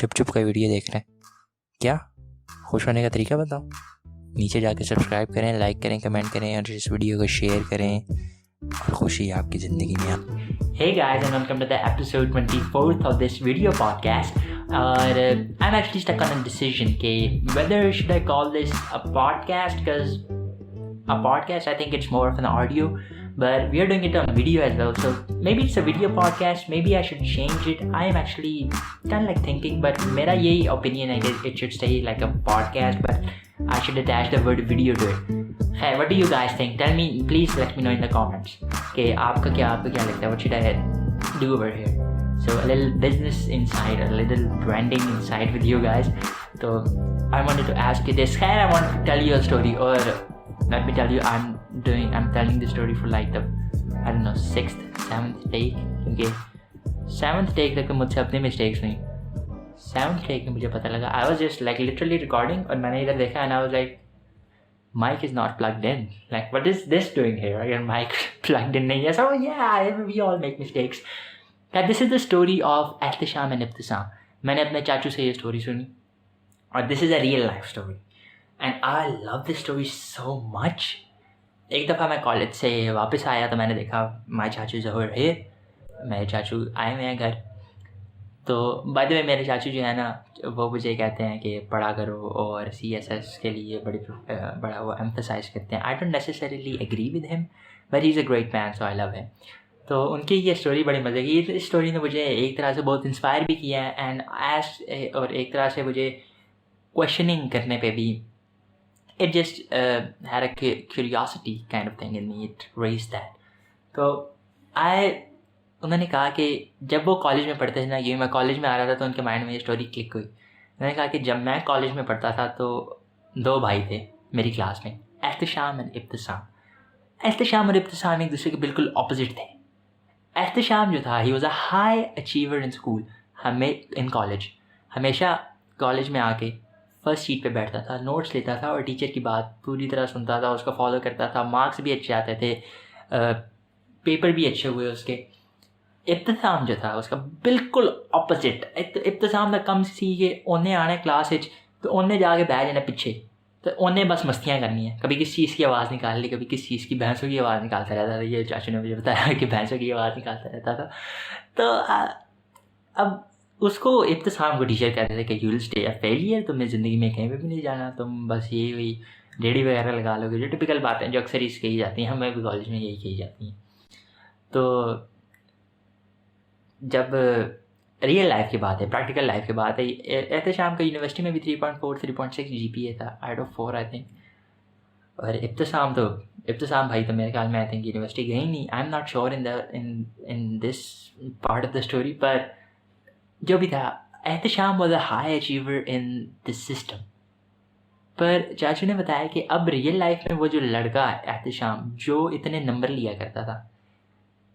चुप चुप का वीडियो देख रहे हैं क्या? खुश होने का तरीका बताओ। नीचे जाके सब्सक्राइब करें, लाइक करें, कमेंट करें और इस वीडियो को शेयर करें और खुशी आपकी ज़िंदगी में आ। Hey guys, and welcome to the episode 24th of this video podcast. I'm actually stuck on a decision whether should I call this a podcast, because a podcast I think it's more of an audio, but we are doing it on video as well, so maybe it's a video podcast, maybe I should change it. I am actually kind of like thinking, but mera yahi opinion है कि it should stay like a podcast, but I should attach the word video to it. Hey, what do you guys think? Tell me, please let me know in the comments. Okay, आपका क्या लगता है? What should I do over here? So a little business insight, a little branding insight with you guys. So I wanted to ask you this. Hey, I want to tell you a story, or let me tell you, I'm telling this story for like the, I don't know, 6th, 7th take. क्योंकि 7th take तक मुझसे अपने mistakes नहीं. 7th take में मुझे पता लगा. I was just like literally recording और मैंने इधर देखा and I was like, mic is not plugged in. Like, what is this doing here? Your mic plugged in नहीं है. So yeah, we all make mistakes. This is the story of Ehtisham and Ibtisam. मैंने अपने चाचू से ये story सुनी और this is a real life story. And I love this story so much. एक दफ़ा मैं कॉलेज से वापस आया तो मैंने देखा my चाचू ज़हूर है, मेरे चाचू आए हुए हैं घर. तो बाय द वे मेरे चाचू जो है ना, वो मुझे कहते हैं कि पढ़ा करो और CSS के लिए बड़ा वो एम्फसाइज करते हैं. I don't necessarily agree with him, but he is a great man, so I love him. तो उनकी ये स्टोरी बड़ी मज़े की. इस स्टोरी ने मुझे एक तरह से बहुत इंस्पायर भी किया है एंड और एक तरह से मुझे क्वेश्चनिंग करने पे भी it just had a curiosity kind of thing in me. It raised that. तो उन्होंने कहा कि जब वो कॉलेज में पढ़ते थे ना, ये मैं कॉलेज में आ रहा था तो उनके माइंड में ये स्टोरी क्लिक हुई. उन्होंने कहा कि जब मैं कॉलेज में पढ़ता था तो 2 भाई थे मेरी क्लास में, एहतिशाम एंड इब्तिसाम. एहतिशाम और इब्तिसाम एक दूसरे के बिल्कुल ऑपोजिट थे. एहतिशाम जो था, he was a high achiever in school. In college हमेशा कॉलेज में आके फर्स्ट सीट पे बैठता था, नोट्स लेता था और टीचर की बात पूरी तरह सुनता था, उसको फॉलो करता था. मार्क्स भी अच्छे आते थे, पेपर भी अच्छे हुए उसके. इब्तिसाम जो था उसका बिल्कुल ऑपोजिट. इब्तिसाम दा कम सी कि उन्हें आना क्लास तो उन्हें जाके बैठ जाना पीछे, तो उन्हें बस मस्तियाँ करनी है. कभी किस चीज़ की आवाज़ निकाल ली, कभी किस चीज़ की, भैंसों की आवाज़ निकालता रहता था. ये चाचू ने मुझे बताया कि भैंसों की आवाज़ निकालता रहता था. तो अब उसको इब्तिसाम को टीचर कहते थे कि you will stay a failure, तुम्हें ज़िंदगी में कहीं पर भी नहीं जाना, तुम बस ये वही रेडी वगैरह लगा लोगे. जो टिपिकल बातें जो अक्सर इस कही जाती हैं, हमें भी कॉलेज में यही कही जाती हैं. तो जब रियल लाइफ की बात है, प्रैक्टिकल लाइफ की बात है, एहतिशाम का यूनिवर्सिटी में भी 3.4 3.6 GPA था, आउट ऑफ 4 आई थिंक. और इब्तिसाम भाई तो मेरे ख्याल में आई थिंक यूनिवर्सिटी गई नहीं. I am not sure in this part of the story, पर जो भी था, Ehtisham was a high achiever in this system. पर चाचू ने बताया कि अब रियल लाइफ में वो जो लड़का एहतिशाम जो इतने नंबर लिया करता था,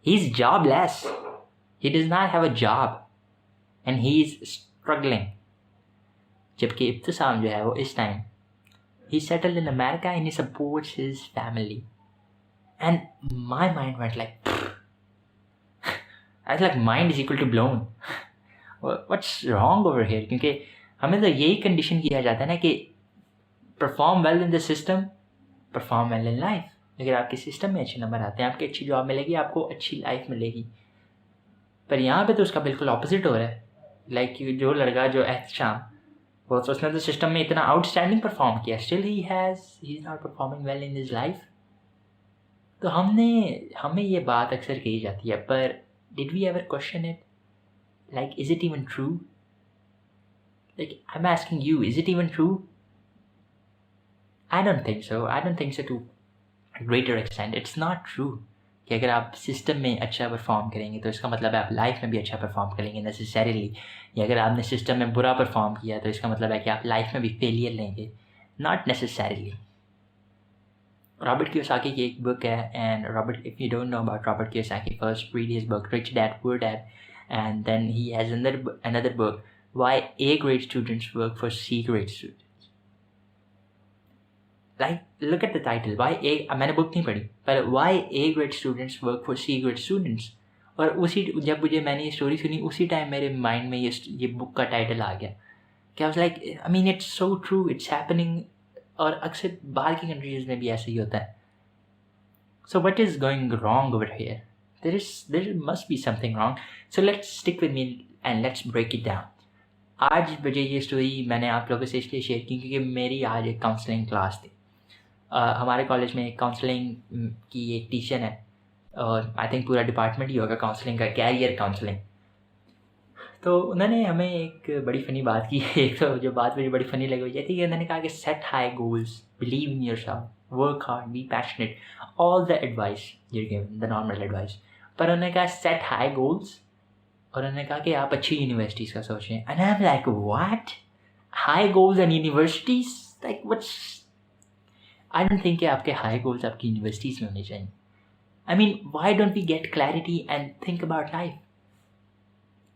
he is jobless. He does not have a job and he is struggling. जबकि इब्तिसाम जो है वो इस time he settled in America and he supports his family. And my mind went like I was like mind is equal to blown. What's wrong over here? क्योंकि हमें तो यही condition किया जाता है ना कि perform well in the system, perform well in life. अगर आपके सिस्टम में अच्छे नंबर आते हैं, आपकी अच्छी जॉब मिलेगी, आपको अच्छी लाइफ मिलेगी. पर यहाँ पे तो उसका बिल्कुल ऑपोजिट हो रहा है. लाइक जो लड़का जो एहतिशाम, वो तो उसने तो सिस्टम में इतना आउटस्टैंडिंग परफॉर्म किया, still he is not performing well in his life. तो हमें ये बात अक्सर कही जाती है, पर did we ever question it? Like is it even true? Like I am asking you, is it even true? I don't think so to greater extent. It's not true कि अगर आप सिस्टम में अच्छा परफॉर्म करेंगे तो इसका मतलब है आप लाइफ में भी अच्छा परफॉर्म करेंगे नेसेसरीली. या अगर आपने सिस्टम में बुरा परफॉर्म किया तो इसका मतलब है कि आप लाइफ में भी फेलियर लेंगे, नॉट नेसेसरीली. रॉबर्ट कियोसाकी की एक बुक है, and Robert, if you don't know about Robert Kiyosaki, first read his book Rich Dad Poor Dad, and then he has another book, Why A grade students work for C grade students. Like, look at the title. मैंने book नहीं पढ़ी, पर why A grade students work for C grade students. और उसी जब मैंने ये story सुनी उसी टाइम मेरे माइंड में ये बुक का टाइटल आ गया कि I was like I mean it's so true, it's happening. और अक्सर बाहर की कंट्रीज़ में भी ऐसा ही होता है। So what is going wrong over here? There must be something wrong. So let's stick with me and let's break it down. आज मुझे ये स्टोरी मैंने आप लोगों से इसलिए शेयर की क्योंकि मेरी आज एक काउंसलिंग क्लास थी। हमारे कॉलेज में काउंसलिंग की एक टीचर है और आई थिंक पूरा डिपार्टमेंट ही होगा काउंसलिंग का, कैरियर काउंसलिंग। तो उन्होंने हमें एक बड़ी फ़नी बात की। एक तो जो बात मुझे बड़ी फ़नी लगी वो ये थी कि उन्होंने कहा कि set high goals, believe in yourself, work hard, be passionate, all the advice you given, the normal advice. पर उन्होंने कहा सेट हाई गोल्स और उन्होंने कहा कि आप अच्छी यूनिवर्सिटीज़ का सोचें। And I am like what, high goals and universities, like what's, I don't think कि आपके हाई गोल्स आपकी यूनिवर्सिटीज़ में होने चाहिए। I mean, why don't we get clarity and think about life?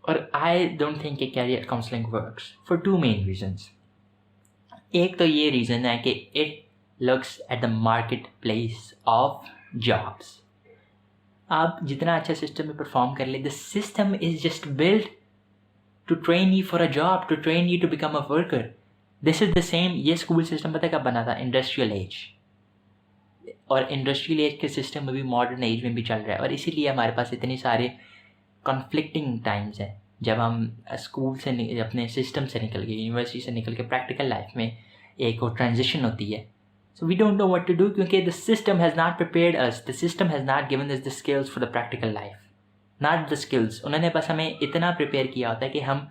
Or I don't think a career counseling works for two main reasons. एक तो ये reason है कि it looks at the marketplace of jobs. आप जितना अच्छा system में perform कर ले, the system is just built to train you for a job, to train you to become a worker. This is the same, ये school system पता कब बना था? Industrial as. और इंडस्ट्रियल एज के सिस्टम में भी मॉडर्न एज में भी चल रहा है। और इसीलिए हमारे पास इतने सारे कॉन्फ्लिक्टिंग टाइम्स हैं जब हम स्कूल से अपने सिस्टम से निकल के, यूनिवर्सिटी से निकल के प्रैक्टिकल लाइफ में एक वो ट्रांजिशन होती है। So we don't know what to do क्योंकि the system has not prepared us, the system has not given us the skills for the practical life, not the skills. उन्होंने बस हमें इतना प्रिपेयर किया होता है कि हम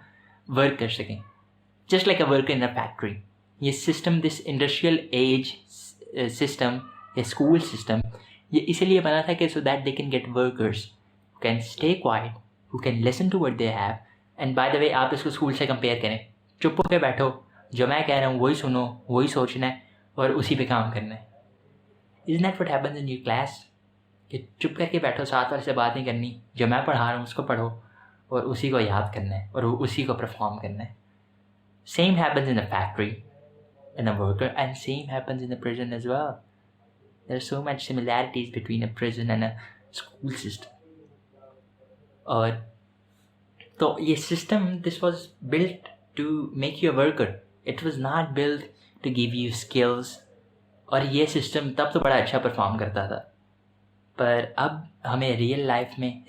वर्क कर सकें, just like a worker in a factory. ये system, this industrial age system, ये स्कूल सिस्टम, ये इसलिए बना था कि so that they can get workers who can stay quiet, who can listen to what they have. And by the way आप इसको school से कंपेयर करें, चुप होकर बैठो, जो मैं कह रहा हूँ वही सुनो, वही सोचना है और उसी पे काम करना है। Is that what happens in your class? कि चुप करके बैठो, साथ वाले से बात नहीं करनी, जो मैं पढ़ा रहा हूँ उसको पढ़ो और उसी को याद करना है और उसी को परफॉर्म करना है। Same happens in a factory, in a worker, and same happens in a prison as well. There are so much similarities between a prison and a school system. और तो ये system, this was built to make you a worker. It was not built to give you skills. और ये system तब तो बड़ा अच्छा perform करता था, पर अब हमें रियल लाइफ में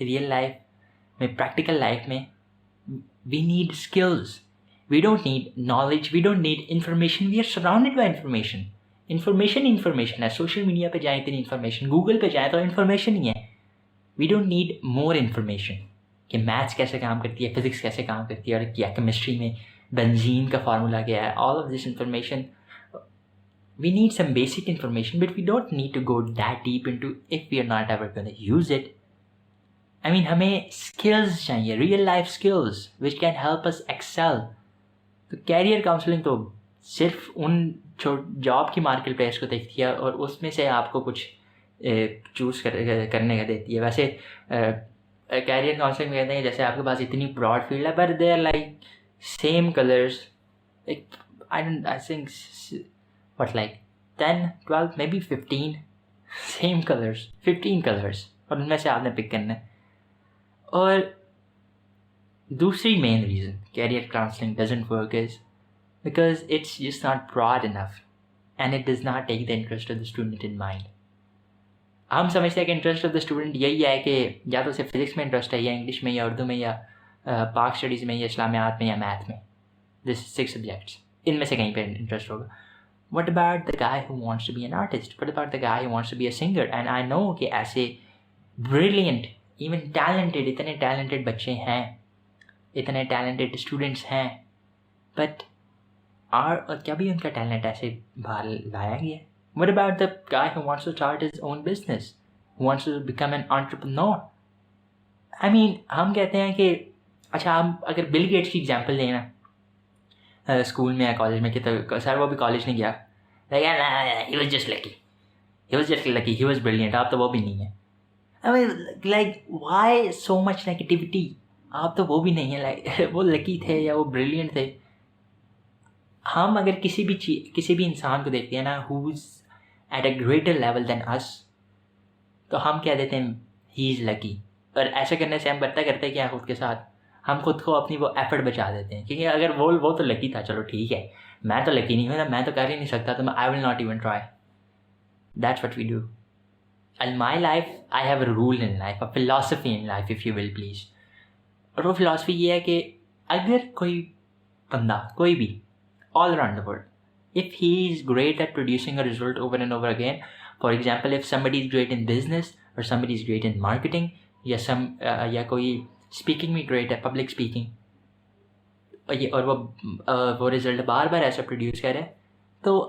प्रैक्टिकल लाइफ में we need skills. We don't need knowledge. We don't need information. We are surrounded by information. Information है। सोशल मीडिया पे जाएँ इतनी इन्फॉर्मेशन, गूगल पे जाएँ तो इन्फॉर्मेशन ही है। We don't need more information कि मैथ्स कैसे काम करती है, फिज़िक्स कैसे काम करती है और क्या केमिस्ट्री में बेंजीन का फार्मूला क्या है। All of this information, we need some basic information but we don't need to go that deep into if we are not ever gonna use it. I mean हमें skills चाहिए, real life skills which can help us excel. तो career counselling तो सिर्फ उन job की market place को देखती है और उसमें से आपको कुछ चूज़ करने का देती है। वैसे कैरियर काउंसलिंग में कहते हैं जैसे आपके पास इतनी ब्रॉड फील्ड है, but they are like same colours, I think what like 10, 12, maybe 15 same colours, 15 colours, और उनमें से आपने पिक करना है। और दूसरी main reason career counselling doesn't work is because it's just not broad enough and it does not take the interest of the student in mind. हम समझते हैं कि इंटरेस्ट ऑफ द स्टूडेंट यही है कि या तो उसे फिजिक्स में इंटरेस्ट है या इंग्लिश में या उर्दू में या पाक स्टडीज़ में या इस्लामियात में या मैथ में, दिस 6 सब्जेक्ट्स, इनमें से कहीं पे इंटरेस्ट होगा। What about the guy who wants to be an artist? What about the guy who wants to be a singer? And I know कि ऐसे brilliant, even talented, इतने talented बच्चे हैं, इतने talented students हैं, but और क्या भी उनका टैलेंट ऐसे बाहर लाया गया है? What about the guy who wants to start his own business, who wants to become an entrepreneur? I mean, हम कहते हैं कि अच्छा, हम अगर बिल गेट्स की एग्जांपल लें ना, स्कूल में या कॉलेज में कि तो सर वो भी कॉलेज नहीं गया, he was just lucky, he was brilliant, आप तो वो भी नहीं है। I mean, like why so much negativity? आप तो वो भी नहीं है, like वो लकी थे या वो ब्रिलियंट थे। हम अगर किसी भी इंसान को देखते हैं ना who is at a greater level than us, तो हम कह देते हैं ही इज़ लकी। और ऐसे करने से हम पता करते क्या खुद के साथ, हम खुद को अपनी वो एफर्ट बचा देते हैं, क्योंकि अगर वो तो लकी था, चलो ठीक है, मैं तो लकी नहीं हूँ ना, मैं तो कर ही नहीं सकता, तो I will not even try. That's what we do. In my life, I have a rule in life, a philosophy in life, if you will, please. और वो philosophy ये है कि अगर कोई बंदा, कोई भी, all around the world, if he is great at producing a result over and over again, for example, if somebody is great in business or somebody is great in marketing, या कोई speaking में great है, public speaking, और वो result बार बार ऐसा produce करे, तो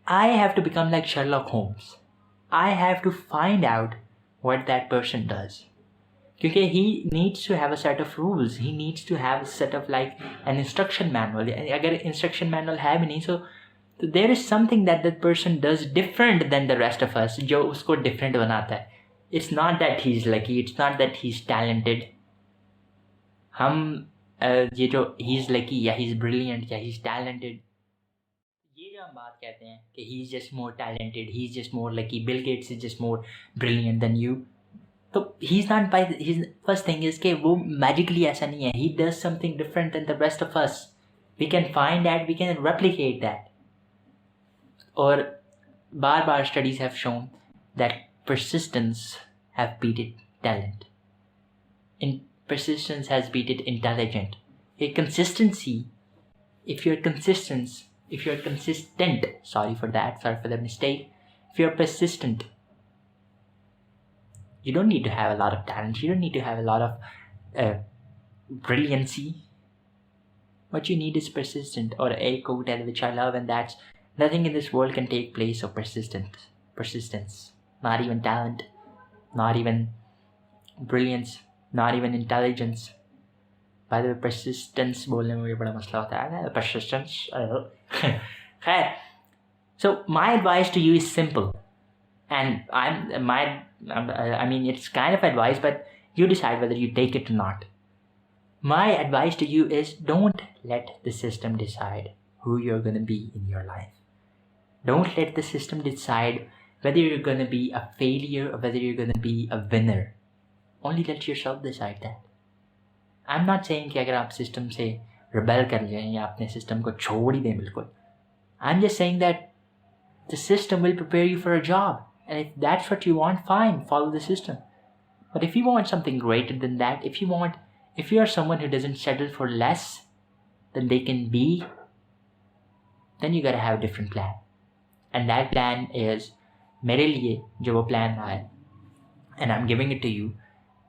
I have to become like Sherlock Holmes. I have to find out what that person does. Because he needs to have a set of rules. He needs to have a set of like an instruction manual. Agar instruction manual hai bhi nahi, so there is something that person does different than the rest of us, jo usko different banata hai. It's not that he's lucky. It's not that he's talented. ये जो he's lucky या he's brilliant या he's talented, ये जो हम बात कहते हैं कि he is just more talented, he is just more lucky, Bill Gates is just more brilliant than you, तो he's not by his first thing is कि वो magically ऐसा नहीं है. He does something different than the rest of us. We can find that, we can replicate that. और बार बार studies have shown that persistence have beaten talent. Persistence has beaten intelligent. A consistency, if you're consistent, sorry for the mistake, if you're persistent, you don't need to have a lot of talent, you don't need to have a lot of brilliancy. What you need is persistent, or a quote which I love, and that's, nothing in this world can take place of persistence. Not even talent, not even brilliance, not even intelligence. By the way, persistence बोलने में मुझे बड़ा मसला होता है. Persistence. खैर, so my advice to you is simple, and I mean it's kind of advice, but you decide whether you take it or not. My advice to you is, don't let the system decide who you're going to be in your life. Don't let the system decide whether you're going to be a failure or whether you're going to be a winner. Only let yourself decide that. I'm not saying कि अगर आप system से rebel कर जाएं या अपने system को छोड़ ही दें बिल्कुल. I'm just saying that the system will prepare you for a job, and if that's what you want, fine, follow the system. But if you want something greater than that, if you are someone who doesn't settle for less than they can be, then you gotta have a different plan. And that plan is, मेरे लिए जो वो plan है, and I'm giving it to you,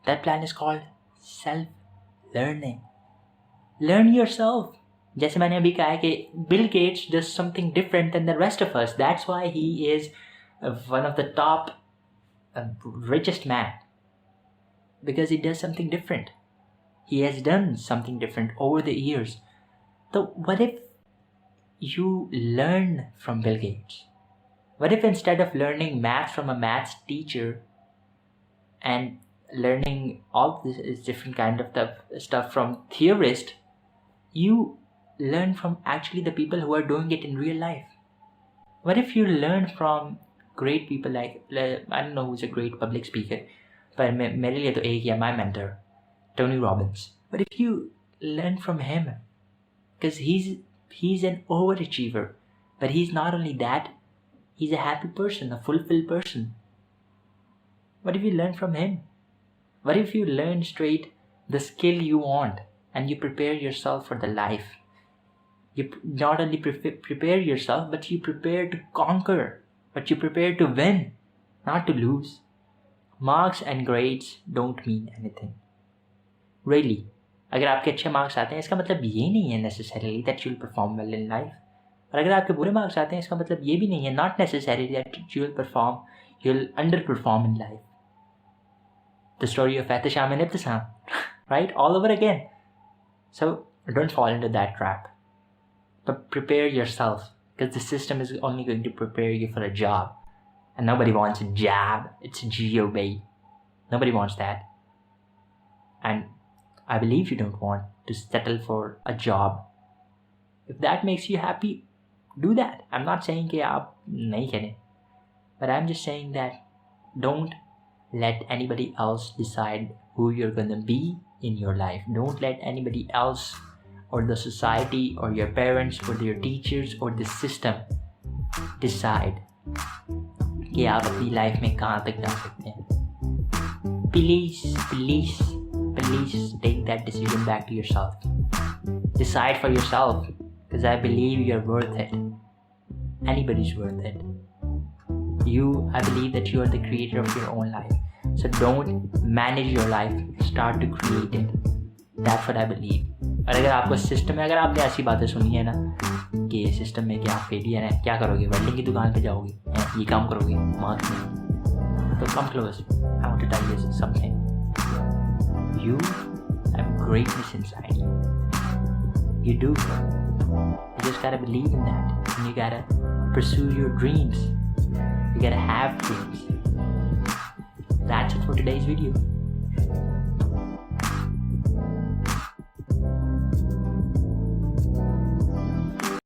that plan is called self-learning. Learn yourself. जैसे मैंने अभी कहा है कि Bill Gates does something different than the rest of us. That's why he is one of the top richest man. Because he does something different. He has done something different over the years. So what if you learn from Bill Gates? What if instead of learning maths from a maths teacher and learning all this different kind of stuff from theorists, you learn from actually the people who are doing it in real life? What if you learn from great people like I don't know who's a great public speaker, but मेरे लिए तो एक ही है, my mentor, Tony Robbins. What if you learn from him? Because he's an overachiever, but he's not only that, he's a happy person, a fulfilled person. What if you learn from him? What if you learn straight the skill you want and you prepare yourself for the life? You not only prepare yourself, but you prepare to conquer, but you prepare to win, not to lose. Marks and grades don't mean anything. Really. अगर आपके अच्छे marks आते हैं इसका मतलब ये नहीं है necessarily that you'll perform well in life. और अगर आपके बुरे मार्क्स आते हैं इसका मतलब ये भी नहीं है, not necessarily that you'll underperform in life. The story of Ehtisham and Ibtisam, right? All over again. So don't fall into that trap. But prepare yourself, because the system is only going to prepare you for a job. And nobody wants a job. It's a GOB. Nobody wants that. And I believe you don't want to settle for a job. If that makes you happy, do that. I'm not saying कि आप नहीं करें. But I'm just saying that don't let anybody else decide who you're gonna be in your life. Don't let anybody else or the society or your parents or your teachers or the system decide कि आप अपनी life में कहाँ तक जा सकते हैं. Please take that decision back to yourself. Decide for yourself, because I believe you're worth it. Anybody's worth it. I believe that you are the creator of your own life. So don't manage your life, start to create it. That's what I believe. और अगर आपको system में, अगर आपने ऐसी बातें सुनी है ना कि सिस्टम में कि आप फेलियर हैं, क्या करोगे, वेल्डिंग की दुकान पे जाओगे, ये काम करोगे, मार्क्स में, तो come close. I want to tell you something. You have greatness inside you. You do. You just gotta believe in that. And you gotta pursue your dreams. You gotta have dreams. That's it for today's video.